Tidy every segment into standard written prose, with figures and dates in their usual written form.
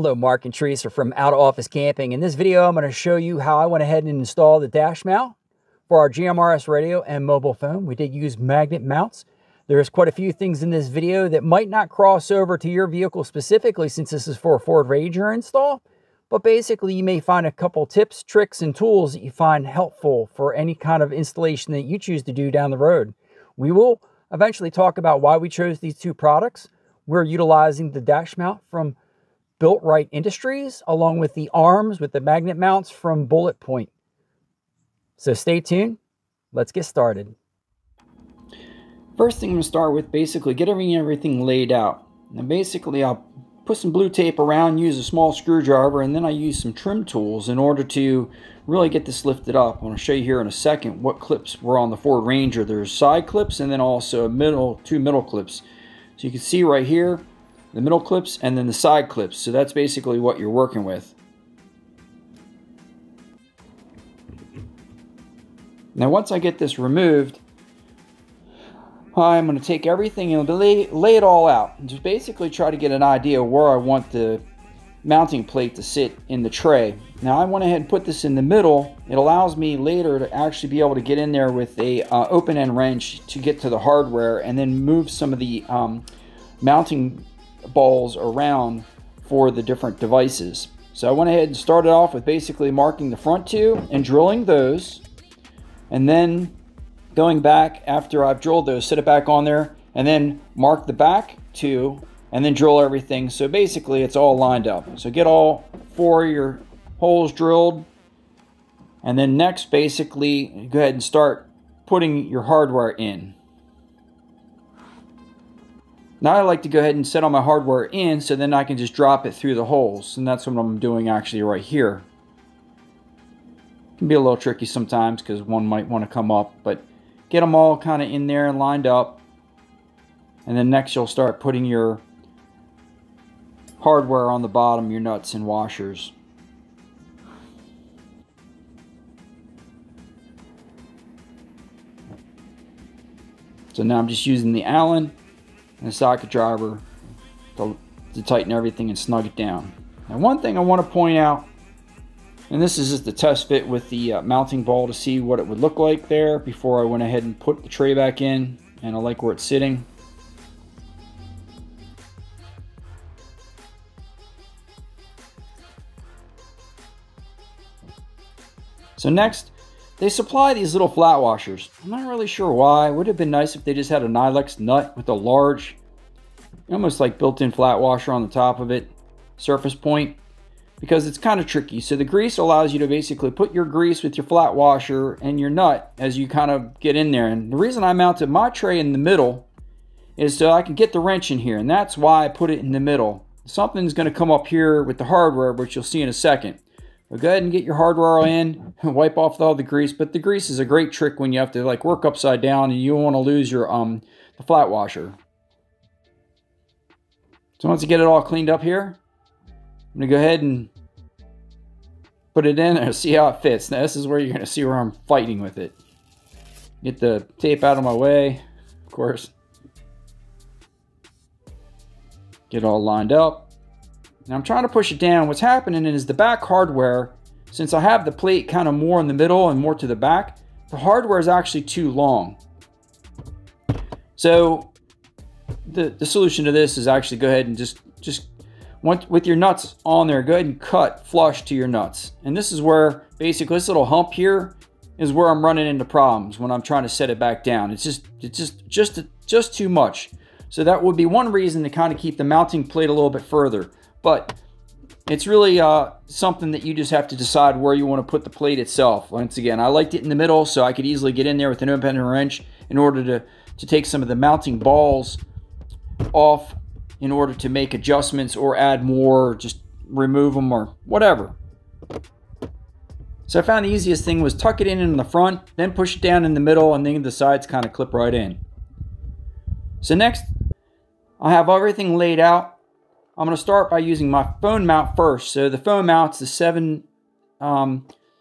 Hello, Mark and Teresa from Out of Office Camping. In this video, I'm going to show you how I went ahead and installed the dash mount for our GMRS radio and mobile phone. We did use magnet mounts. There's quite a few things in this video that might not cross over to your vehicle specifically, since this is for a Ford Ranger install. But basically, you may find a couple tips, tricks, and tools that you find helpful for any kind of installation that you choose to do down the road. We will eventually talk about why we chose these two products. We're utilizing the dash mount from BuiltRight Industries, along with the arms with the magnet mounts from BulletPoint. So stay tuned. Let's get started. First thing I'm going to start with, basically getting everything laid out. Now basically I'll put some blue tape around, use a small screwdriver, and then I use some trim tools in order to really get this lifted up. I'm going to show you here in a second what clips were on the Ford Ranger. There's side clips and then also two middle clips. So you can see right here, the middle clips and then the side clips. So that's basically what you're working with. Now once I get this removed, I'm going to take everything and lay it all out and just basically try to get an idea where I want the mounting plate to sit in the tray. Now I went ahead and put this in the middle. It allows me later to actually be able to get in there with a open end wrench to get to the hardware and then move some of the mounting balls around for the different devices. So I went ahead and started off with basically marking the front two and drilling those, and then going back after I've drilled those, set it back on there, and then mark the back two and then drill everything. So basically it's all lined up. So get all four of your holes drilled, and then next basically go ahead and start putting your hardware in. Now I like to go ahead and set all my hardware in so then I can just drop it through the holes, and that's what I'm doing actually right here. It can be a little tricky sometimes because one might want to come up, but get them all kind of in there and lined up, and then next you'll start putting your hardware on the bottom, your nuts and washers. So now I'm just using the Allen and a socket driver to tighten everything and snug it down. Now one thing I want to point out, and this is just the test fit with the mounting ball to see what it would look like there before I went ahead and put the tray back in, and I like where it's sitting. So next, they supply these little flat washers. I'm not really sure why. It would have been nice if they just had a Nylex nut with a large, almost like built-in flat washer on the top of it, surface point, because it's kind of tricky. So the grease allows you to basically put your grease with your flat washer and your nut as you kind of get in there. And the reason I mounted my tray in the middle is so I can get the wrench in here, and that's why I put it in the middle. Something's going to come up here with the hardware, which you'll see in a second. But go ahead and get your hardware in and wipe off all the grease. But the grease is a great trick when you have to like work upside down and you don't want to lose your the flat washer. So once you get it all cleaned up here, I'm going to go ahead and put it in and see how it fits. Now this is where you're going to see where I'm fighting with it. Get the tape out of my way, of course. Get it all lined up. Now I'm trying to push it down. What's happening is the back hardware, since I have the plate kind of more in the middle and more to the back, the hardware is actually too long. So the solution to this is actually go ahead and just with your nuts on there, go ahead and cut flush to your nuts. And this is where basically this little hump here is where I'm running into problems when I'm trying to set it back down. It's just too much. So that would be one reason to kind of keep the mounting plate a little bit further. But it's really something that you just have to decide where you want to put the plate itself. Once again, I liked it in the middle so I could easily get in there with an open end wrench in order to take some of the mounting balls off in order to make adjustments or add more, or just remove them or whatever. So I found the easiest thing was tuck it in the front, then push it down in the middle, and then the sides kind of clip right in. So next, I'll have everything laid out. I'm going to start by using my phone mount first. So the phone mount's the 7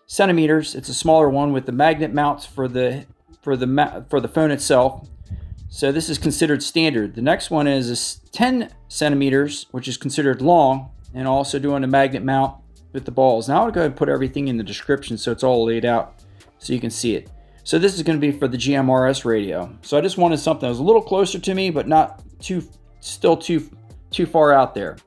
centimeters. It's a smaller one with the magnet mounts for the phone itself. So this is considered standard. The next one is 10 centimeters, which is considered long, and also doing a magnet mount with the balls. Now I'll go ahead and put everything in the description so it's all laid out so you can see it. So this is going to be for the GMRS radio. So I just wanted something that was a little closer to me, but not still too far out there.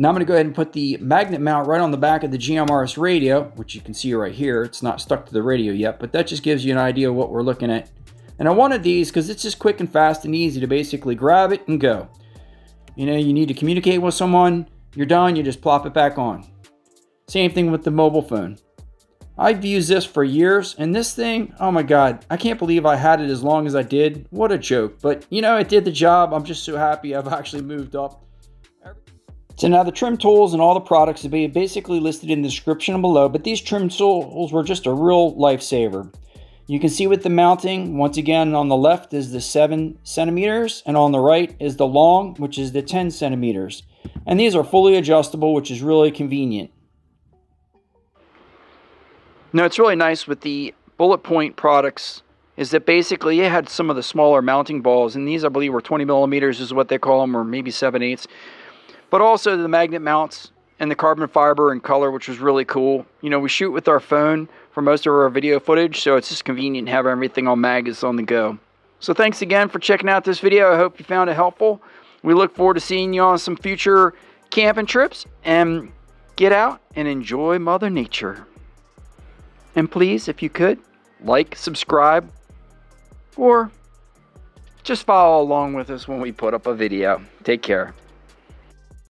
Now I'm going to go ahead and put the magnet mount right on the back of the GMRS radio, which you can see right here. It's not stuck to the radio yet, but that just gives you an idea of what we're looking at. And I wanted these because it's just quick and fast and easy to basically grab it and go. You know, you need to communicate with someone, you're done, you just plop it back on. Same thing with the mobile phone. I've used this for years, and this thing, oh my God, I can't believe I had it as long as I did. What a joke. But, you know, it did the job. I'm just so happy I've actually moved up. So now the trim tools and all the products will be basically listed in the description below, but these trim tools were just a real lifesaver. You can see with the mounting, once again, on the left is the 7 centimeters, and on the right is the long, which is the 10 centimeters. And these are fully adjustable, which is really convenient. Now, it's really nice with the BulletPoint products is that basically it had some of the smaller mounting balls, and these I believe were 20 millimeters is what they call them, or maybe 7/8. But also the magnet mounts and the carbon fiber and color, which was really cool. You know, we shoot with our phone for most of our video footage, so it's just convenient to have everything on magnets on the go. So thanks again for checking out this video. I hope you found it helpful. We look forward to seeing you on some future camping trips, and get out and enjoy Mother Nature. And please, if you could, like, subscribe, or just follow along with us when we put up a video. Take care.